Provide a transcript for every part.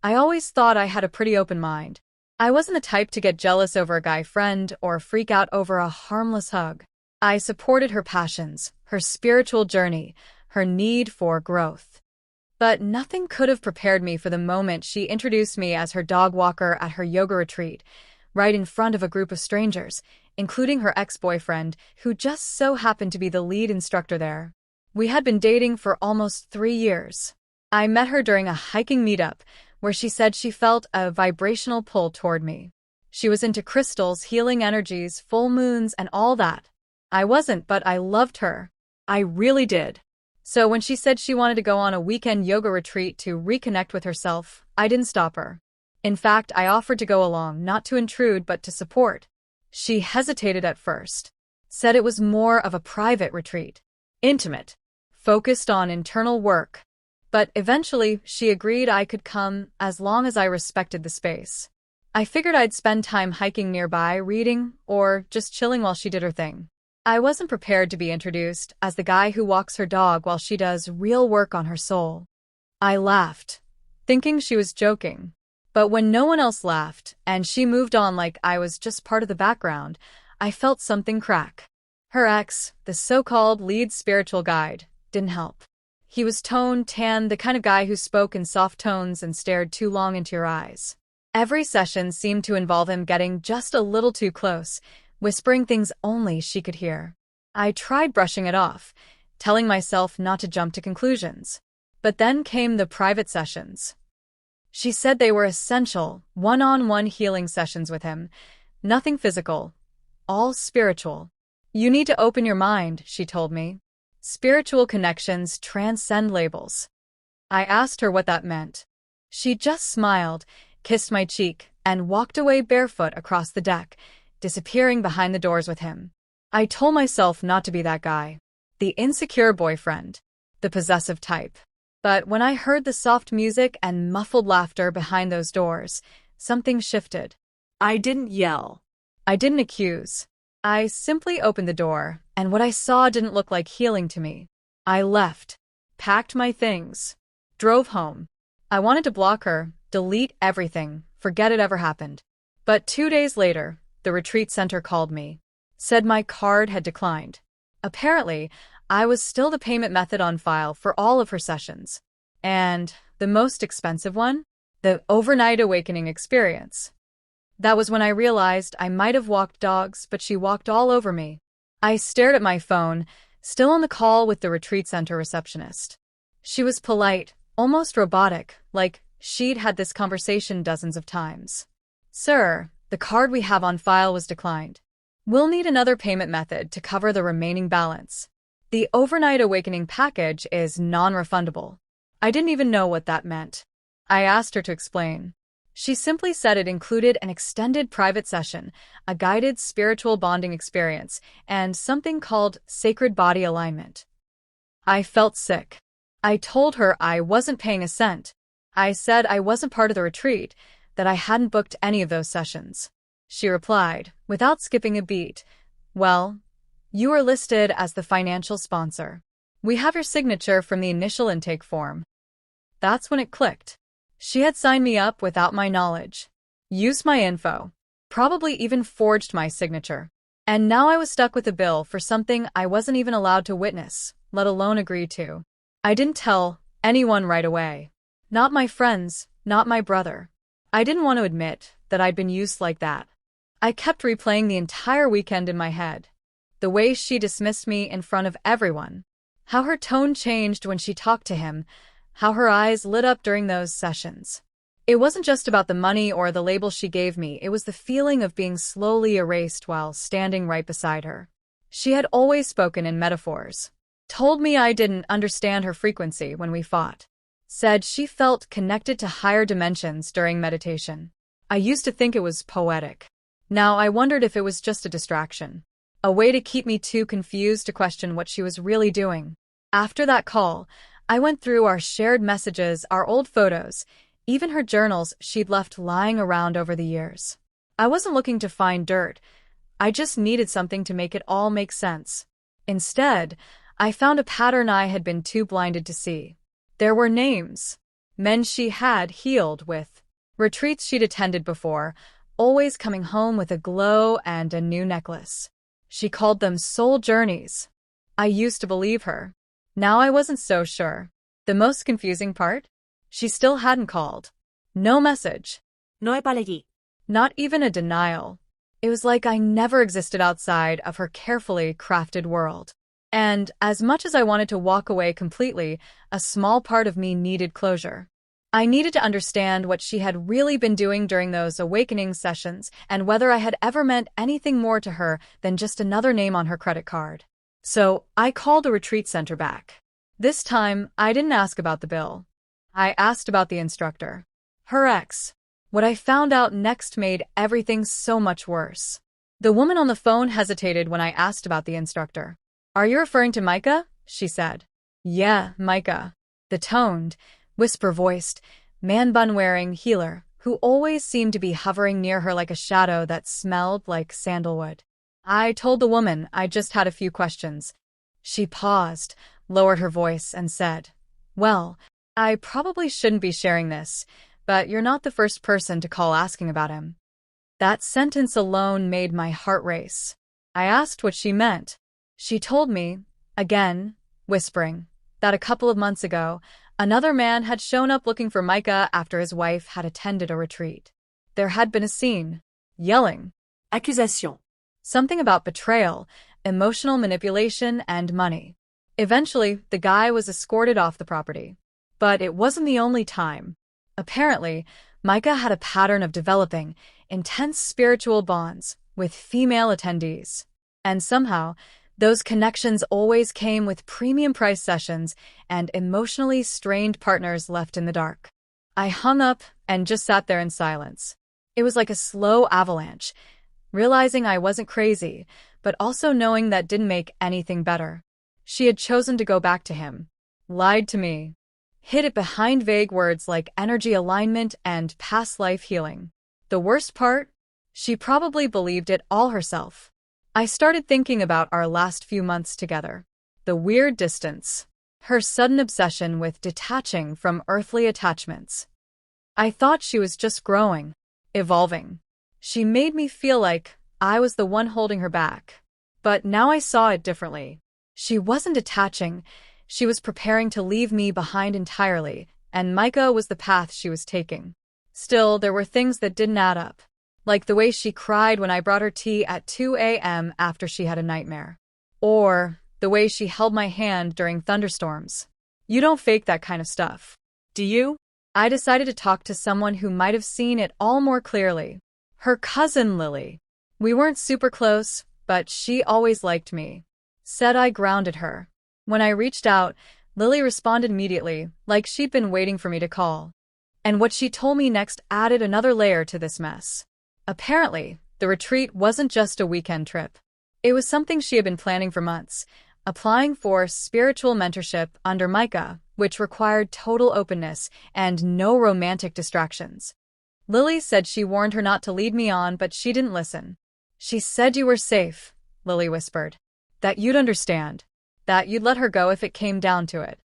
I always thought I had a pretty open mind. I wasn't the type to get jealous over a guy friend or freak out over a harmless hug. I supported her passions, her spiritual journey, her need for growth. But nothing could have prepared me for the moment she introduced me as her dog walker at her yoga retreat, right in front of a group of strangers, including her ex-boyfriend, who just so happened to be the lead instructor there. We had been dating for almost 3 years. I met her during a hiking meetup, where she said she felt a vibrational pull toward me. She was into crystals, healing energies, full moons, and all that. I wasn't, but I loved her. I really did. So when she said she wanted to go on a weekend yoga retreat to reconnect with herself, I didn't stop her. In fact, I offered to go along, not to intrude, but to support. She hesitated at first, said it was more of a private retreat, intimate, focused on internal work. But eventually, she agreed I could come as long as I respected the space. I figured I'd spend time hiking nearby, reading, or just chilling while she did her thing. I wasn't prepared to be introduced as the guy who walks her dog while she does real work on her soul. I laughed, thinking she was joking. But when no one else laughed, and she moved on like I was just part of the background, I felt something crack. Her ex, the so-called lead spiritual guide, didn't help. He was tone-tan, the kind of guy who spoke in soft tones and stared too long into your eyes. Every session seemed to involve him getting just a little too close, whispering things only she could hear. I tried brushing it off, telling myself not to jump to conclusions. But then came the private sessions. She said they were essential, one-on-one healing sessions with him. Nothing physical, all spiritual. You need to open your mind, she told me. Spiritual connections transcend labels. I asked her what that meant. She just smiled, kissed my cheek, and walked away barefoot across the deck, disappearing behind the doors with him. I told myself not to be that guy. The insecure boyfriend. The possessive type. But when I heard the soft music and muffled laughter behind those doors, something shifted. I didn't yell. I didn't accuse. I simply opened the door, and what I saw didn't look like healing to me. I left, packed my things, drove home. I wanted to block her, delete everything, forget it ever happened. But 2 days later, the retreat center called me, said my card had declined. Apparently, I was still the payment method on file for all of her sessions. And the most expensive one? The overnight awakening experience. That was when I realized I might have walked dogs, but she walked all over me. I stared at my phone, still on the call with the retreat center receptionist. She was polite, almost robotic, like she'd had this conversation dozens of times. Sir, the card we have on file was declined. We'll need another payment method to cover the remaining balance. The overnight awakening package is non-refundable. I didn't even know what that meant. I asked her to explain. She simply said it included an extended private session, a guided spiritual bonding experience, and something called sacred body alignment. I felt sick. I told her I wasn't paying a cent. I said I wasn't part of the retreat, that I hadn't booked any of those sessions. She replied, without skipping a beat, "Well, you are listed as the financial sponsor. We have your signature from the initial intake form." That's when it clicked. She had signed me up without my knowledge, used my info, probably even forged my signature. And now I was stuck with a bill for something I wasn't even allowed to witness, let alone agree to. I didn't tell anyone right away. Not my friends, not my brother. I didn't want to admit that I'd been used like that. I kept replaying the entire weekend in my head. The way she dismissed me in front of everyone. How her tone changed when she talked to him. How her eyes lit up during those sessions. It wasn't just about the money or the label she gave me, it was the feeling of being slowly erased while standing right beside her. She had always spoken in metaphors. Told me I didn't understand her frequency when we fought. Said she felt connected to higher dimensions during meditation. I used to think it was poetic. Now I wondered if it was just a distraction. A way to keep me too confused to question what she was really doing. After that call, I went through our shared messages, our old photos, even her journals she'd left lying around over the years. I wasn't looking to find dirt. I just needed something to make it all make sense. Instead, I found a pattern I had been too blinded to see. There were names. Men she had healed with, retreats she'd attended before, always coming home with a glow and a new necklace. She called them soul journeys. I used to believe her. Now I wasn't so sure. The most confusing part? She still hadn't called. No message. No he pas allí. Not even a denial. It was like I never existed outside of her carefully crafted world. And as much as I wanted to walk away completely, a small part of me needed closure. I needed to understand what she had really been doing during those awakening sessions and whether I had ever meant anything more to her than just another name on her credit card. So I called the retreat center back. This time, I didn't ask about the bill. I asked about the instructor. Her ex. What I found out next made everything so much worse. The woman on the phone hesitated when I asked about the instructor. Are you referring to Micah? She said. Yeah, Micah. The toned, whisper-voiced, man-bun-wearing healer who always seemed to be hovering near her like a shadow that smelled like sandalwood. I told the woman I just had a few questions. She paused, lowered her voice, and said, Well, I probably shouldn't be sharing this, but you're not the first person to call asking about him. That sentence alone made my heart race. I asked what she meant. She told me, again, whispering, that a couple of months ago, another man had shown up looking for Micah after his wife had attended a retreat. There had been a scene. Yelling. Accusation. Something about betrayal, emotional manipulation, and money. Eventually, the guy was escorted off the property. But it wasn't the only time. Apparently, Micah had a pattern of developing intense spiritual bonds with female attendees. And somehow, those connections always came with premium price sessions and emotionally strained partners left in the dark. I hung up and just sat there in silence. It was like a slow avalanche, realizing I wasn't crazy, but also knowing that didn't make anything better. She had chosen to go back to him. Lied to me. Hid it behind vague words like energy alignment and past life healing. The worst part? She probably believed it all herself. I started thinking about our last few months together. The weird distance. Her sudden obsession with detaching from earthly attachments. I thought she was just growing, evolving. She made me feel like I was the one holding her back. But now I saw it differently. She wasn't detaching. She was preparing to leave me behind entirely, and Micah was the path she was taking. Still, there were things that didn't add up. Like the way she cried when I brought her tea at 2 a.m. after she had a nightmare. Or the way she held my hand during thunderstorms. You don't fake that kind of stuff. Do you? I decided to talk to someone who might have seen it all more clearly. Her cousin Lily. We weren't super close, but she always liked me. Said I grounded her. When I reached out, Lily responded immediately, like she'd been waiting for me to call. And what she told me next added another layer to this mess. Apparently, the retreat wasn't just a weekend trip. It was something she had been planning for months, applying for spiritual mentorship under Micah, which required total openness and no romantic distractions. Lily said she warned her not to lead me on, but she didn't listen. She said you were safe, Lily whispered. That you'd understand. That you'd let her go if it came down to it.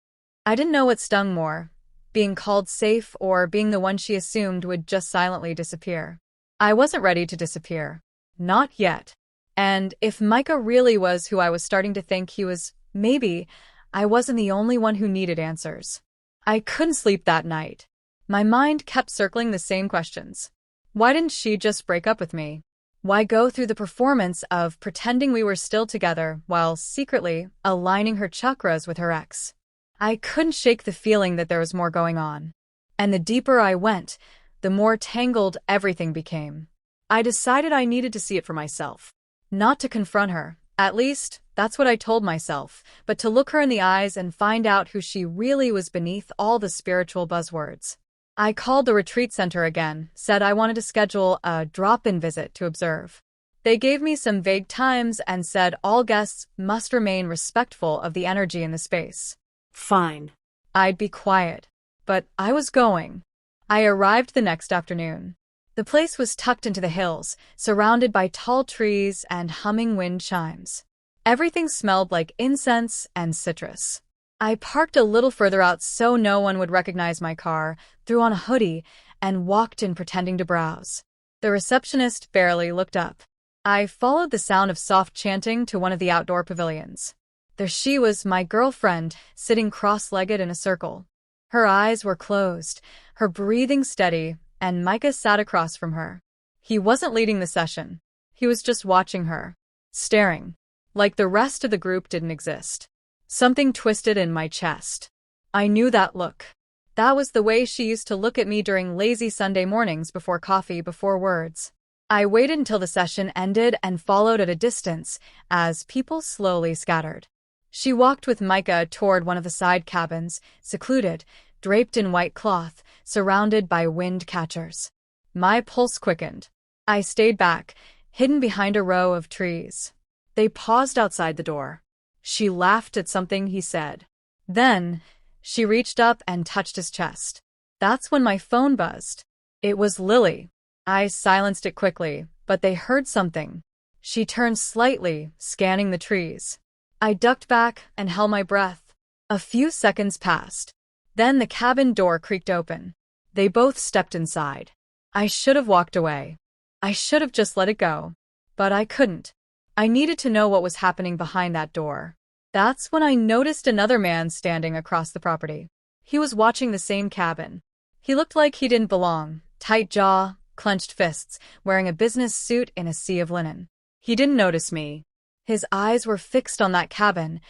I didn't know what stung more, being called safe or being the one she assumed would just silently disappear. I wasn't ready to disappear. Not yet. And if Micah really was who I was starting to think he was, maybe I wasn't the only one who needed answers. I couldn't sleep that night. My mind kept circling the same questions. Why didn't she just break up with me? Why go through the performance of pretending we were still together while secretly aligning her chakras with her ex? I couldn't shake the feeling that there was more going on. And the deeper I went, the more tangled everything became. I decided I needed to see it for myself. Not to confront her, at least that's what I told myself, but to look her in the eyes and find out who she really was beneath all the spiritual buzzwords. I called the retreat center again, said I wanted to schedule a drop-in visit to observe. They gave me some vague times and said all guests must remain respectful of the energy in the space. Fine. I'd be quiet. But I was going. I arrived the next afternoon. The place was tucked into the hills, surrounded by tall trees and humming wind chimes. Everything smelled like incense and citrus. I parked a little further out so no one would recognize my car, threw on a hoodie, and walked in pretending to browse. The receptionist barely looked up. I followed the sound of soft chanting to one of the outdoor pavilions. There she was, my girlfriend, sitting cross-legged in a circle. Her eyes were closed, her breathing steady, and Micah sat across from her. He wasn't leading the session. He was just watching her, staring, like the rest of the group didn't exist. Something twisted in my chest. I knew that look. That was the way she used to look at me during lazy Sunday mornings before coffee, before words. I waited until the session ended and followed at a distance as people slowly scattered. She walked with Micah toward one of the side cabins, secluded, draped in white cloth, surrounded by wind catchers. My pulse quickened. I stayed back, hidden behind a row of trees. They paused outside the door. She laughed at something he said. Then, she reached up and touched his chest. That's when my phone buzzed. It was Lily. I silenced it quickly, but they heard something. She turned slightly, scanning the trees. I ducked back and held my breath. A few seconds passed. Then the cabin door creaked open. They both stepped inside. I should have walked away. I should have just let it go. But I couldn't. I needed to know what was happening behind that door. That's when I noticed another man standing across the property. He was watching the same cabin. He looked like he didn't belong. Tight jaw, clenched fists, wearing a business suit in a sea of linen. He didn't notice me. His eyes were fixed on that cabin,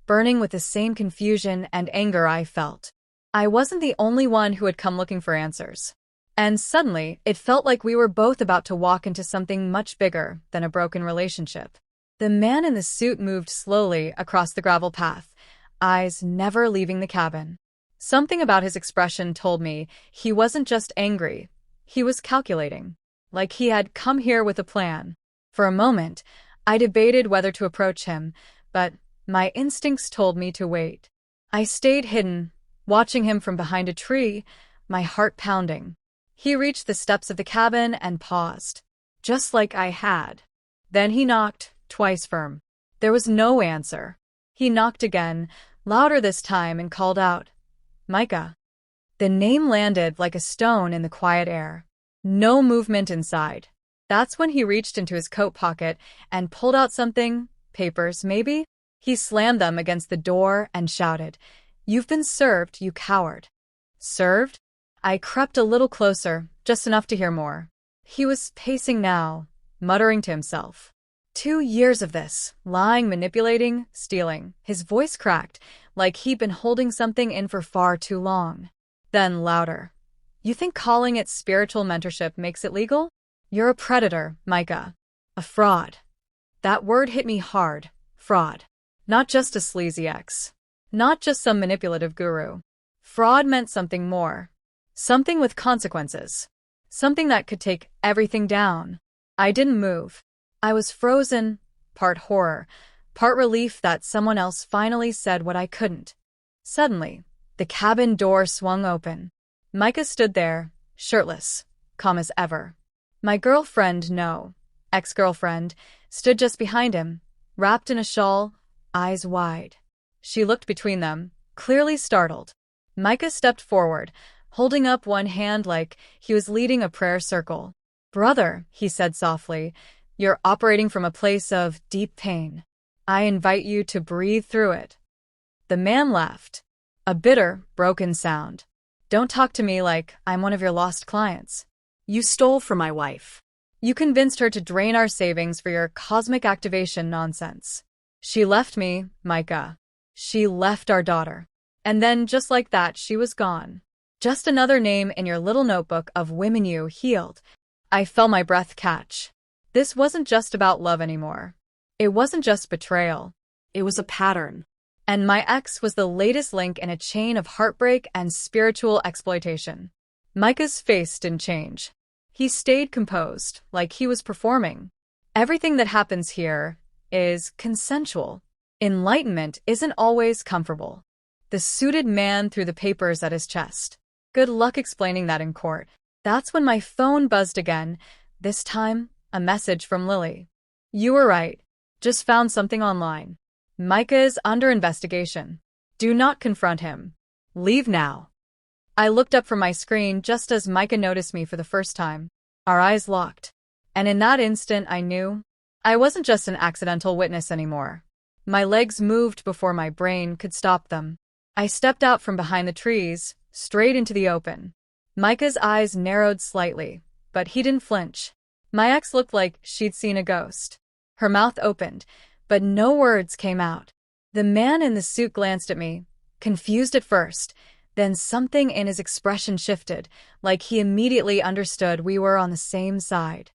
burning with the same confusion and anger I felt. I wasn't the only one who had come looking for answers. And suddenly, it felt like we were both about to walk into something much bigger than a broken relationship. The man in the suit moved slowly across the gravel path, eyes never leaving the cabin. Something about his expression told me he wasn't just angry. He was calculating, like he had come here with a plan. For a moment, I debated whether to approach him, but my instincts told me to wait. I stayed hidden, watching him from behind a tree, my heart pounding. He reached the steps of the cabin and paused, just like I had. Then he knocked, twice firm. There was no answer. He knocked again, louder this time, and called out, "Micah." The name landed like a stone in the quiet air. No movement inside. That's when he reached into his coat pocket and pulled out something, papers maybe? He slammed them against the door and shouted, "You've been served, you coward." Served? I crept a little closer, just enough to hear more. He was pacing now, muttering to himself. 2 years of this, lying, manipulating, stealing. His voice cracked, like he'd been holding something in for far too long. Then louder. "You think calling it spiritual mentorship makes it legal? You're a predator, Micah. A fraud." That word hit me hard. Fraud. Not just a sleazy ex. Not just some manipulative guru. Fraud meant something more. Something with consequences. Something that could take everything down. I didn't move. I was frozen, part horror, part relief that someone else finally said what I couldn't. Suddenly, the cabin door swung open. Micah stood there, shirtless, calm as ever. My girlfriend, no, ex-girlfriend, stood just behind him, wrapped in a shawl, eyes wide. She looked between them, clearly startled. Micah stepped forward, holding up one hand like he was leading a prayer circle. "Brother," he said softly, "you're operating from a place of deep pain. I invite you to breathe through it." The man laughed. A bitter, broken sound. "Don't talk to me like I'm one of your lost clients. You stole from my wife. You convinced her to drain our savings for your cosmic activation nonsense. She left me, Micah. She left our daughter. And then, just like that, she was gone. Just another name in your little notebook of women you healed." I felt my breath catch. This wasn't just about love anymore. It wasn't just betrayal. It was a pattern. And my ex was the latest link in a chain of heartbreak and spiritual exploitation. Micah's face didn't change. He stayed composed, like he was performing. Everything that happens here is consensual. Enlightenment isn't always comfortable. The suited man threw the papers at his chest. Good luck explaining that in court. That's when my phone buzzed again, this time a message from Lily. "You were right. Just found something online. Micah is under investigation." Do not confront him. Leave now. I looked up from my screen just as Micah noticed me for the first time. Our eyes locked. And in that instant I knew I wasn't just an accidental witness anymore. My legs moved before my brain could stop them. I stepped out from behind the trees, straight into the open. Micah's eyes narrowed slightly, but he didn't flinch. My ex looked like she'd seen a ghost. Her mouth opened, but no words came out. The man in the suit glanced at me, confused at first, then something in his expression shifted, like he immediately understood we were on the same side.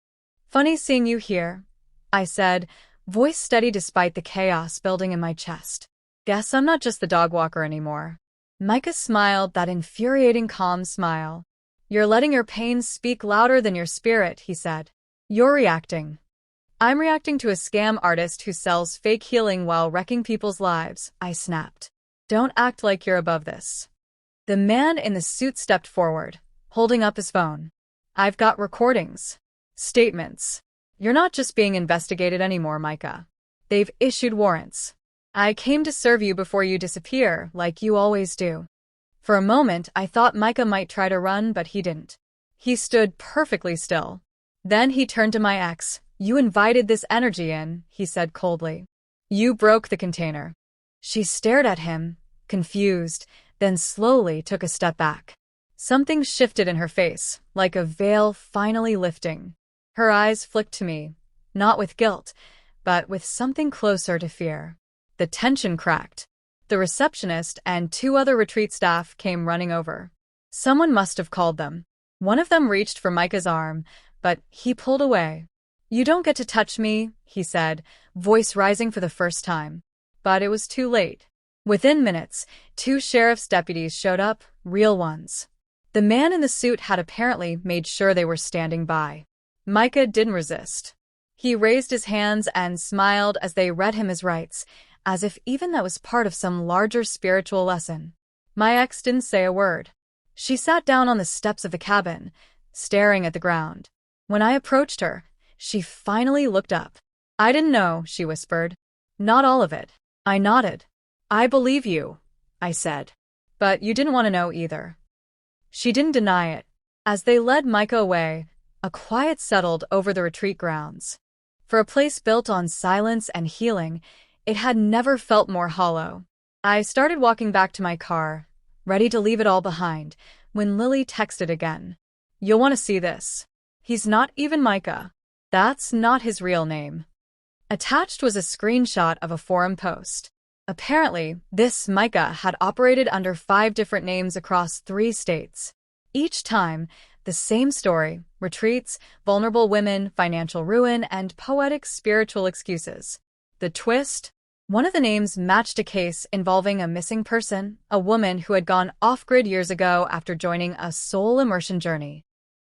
Funny seeing you here, I said, voice steady despite the chaos building in my chest. Guess I'm not just the dog walker anymore. Micah smiled, that infuriating calm smile. You're letting your pain speak louder than your spirit, he said. You're reacting. I'm reacting to a scam artist who sells fake healing while wrecking people's lives, I snapped. Don't act like you're above this. The man in the suit stepped forward, holding up his phone. I've got recordings. Statements. You're not just being investigated anymore, Micah. They've issued warrants. I came to serve you before you disappear, like you always do. For a moment, I thought Micah might try to run, but he didn't. He stood perfectly still. Then he turned to my ex. You invited this energy in, he said coldly. You broke the container. She stared at him, confused, then slowly took a step back. Something shifted in her face, like a veil finally lifting. Her eyes flicked to me, not with guilt, but with something closer to fear. The tension cracked. The receptionist and 2 other retreat staff came running over. Someone must have called them. One of them reached for Micah's arm, but he pulled away. You don't get to touch me, he said, voice rising for the first time. But it was too late. Within minutes, 2 sheriff's deputies showed up, real ones. The man in the suit had apparently made sure they were standing by. Micah didn't resist. He raised his hands and smiled as they read him his rights, as if even that was part of some larger spiritual lesson. My ex didn't say a word. She sat down on the steps of the cabin, staring at the ground. When I approached her, she finally looked up. I didn't know, she whispered. Not all of it. I nodded. I believe you, I said. But you didn't want to know either. She didn't deny it. As they led Micah away, a quiet settled over the retreat grounds. For a place built on silence and healing, it had never felt more hollow. I started walking back to my car, ready to leave it all behind, when Lily texted again. You'll want to see this. He's not even Micah. That's not his real name. Attached was a screenshot of a forum post. Apparently, this Micah had operated under 5 different names across 3 states. Each time, the same story: retreats, vulnerable women, financial ruin, and poetic spiritual excuses. The twist? One of the names matched a case involving a missing person, a woman who had gone off-grid years ago after joining a soul immersion journey.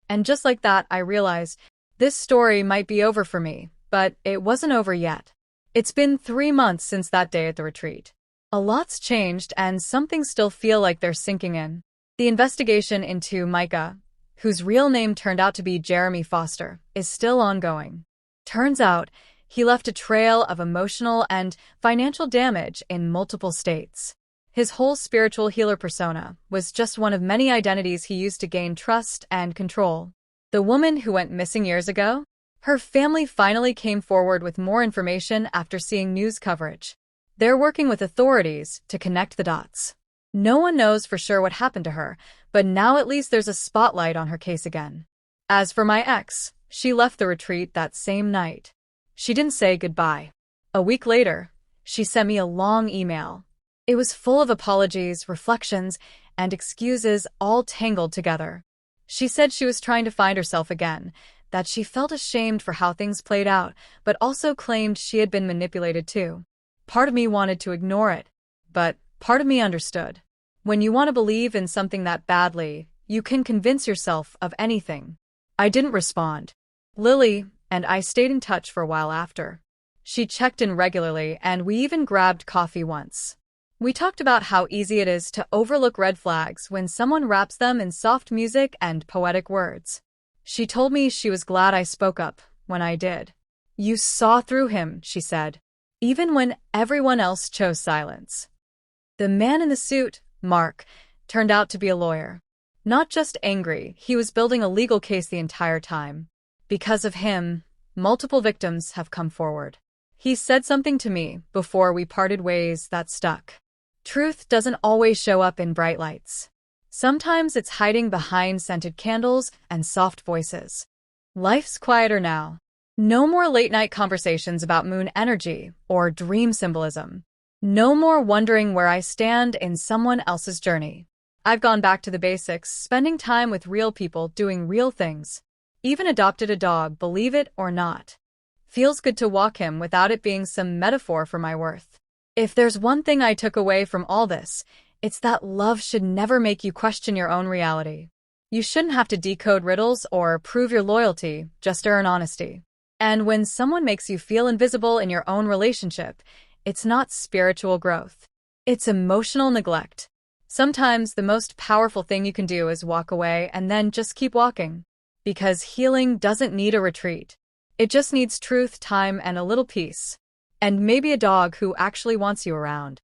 And just like that, I realized this story might be over for me, but it wasn't over yet. It's been 3 months since that day at the retreat. A lot's changed, and some things still feel like they're sinking in. The investigation into Micah, whose real name turned out to be Jeremy Foster, is still ongoing. Turns out, he left a trail of emotional and financial damage in multiple states. His whole spiritual healer persona was just one of many identities he used to gain trust and control. The woman who went missing years ago? Her family finally came forward with more information after seeing news coverage. They're working with authorities to connect the dots. No one knows for sure what happened to her, but now at least there's a spotlight on her case again. As for my ex, she left the retreat that same night. She didn't say goodbye. A week later, she sent me a long email. It was full of apologies, reflections, and excuses all tangled together. She said she was trying to find herself again, that she felt ashamed for how things played out, but also claimed she had been manipulated too. Part of me wanted to ignore it, but part of me understood. When you want to believe in something that badly, you can convince yourself of anything. I didn't respond. Lily and I stayed in touch for a while after. She checked in regularly, and we even grabbed coffee once. We talked about how easy it is to overlook red flags when someone wraps them in soft music and poetic words. She told me she was glad I spoke up when I did. You saw through him, she said, even when everyone else chose silence. The man in the suit, Mark, turned out to be a lawyer. Not just angry, he was building a legal case the entire time. Because of him, multiple victims have come forward. He said something to me before we parted ways that stuck. Truth doesn't always show up in bright lights. Sometimes it's hiding behind scented candles and soft voices. Life's quieter now. No more late-night conversations about moon energy or dream symbolism. No more wondering where I stand in someone else's journey. I've gone back to the basics, spending time with real people doing real things. Even adopted a dog, believe it or not. Feels good to walk him without it being some metaphor for my worth. If there's one thing I took away from all this, it's that love should never make you question your own reality. You shouldn't have to decode riddles or prove your loyalty, just earn honesty. And when someone makes you feel invisible in your own relationship, it's not spiritual growth. It's emotional neglect. Sometimes the most powerful thing you can do is walk away and then just keep walking. Because healing doesn't need a retreat. It just needs truth, time, and a little peace. And maybe a dog who actually wants you around.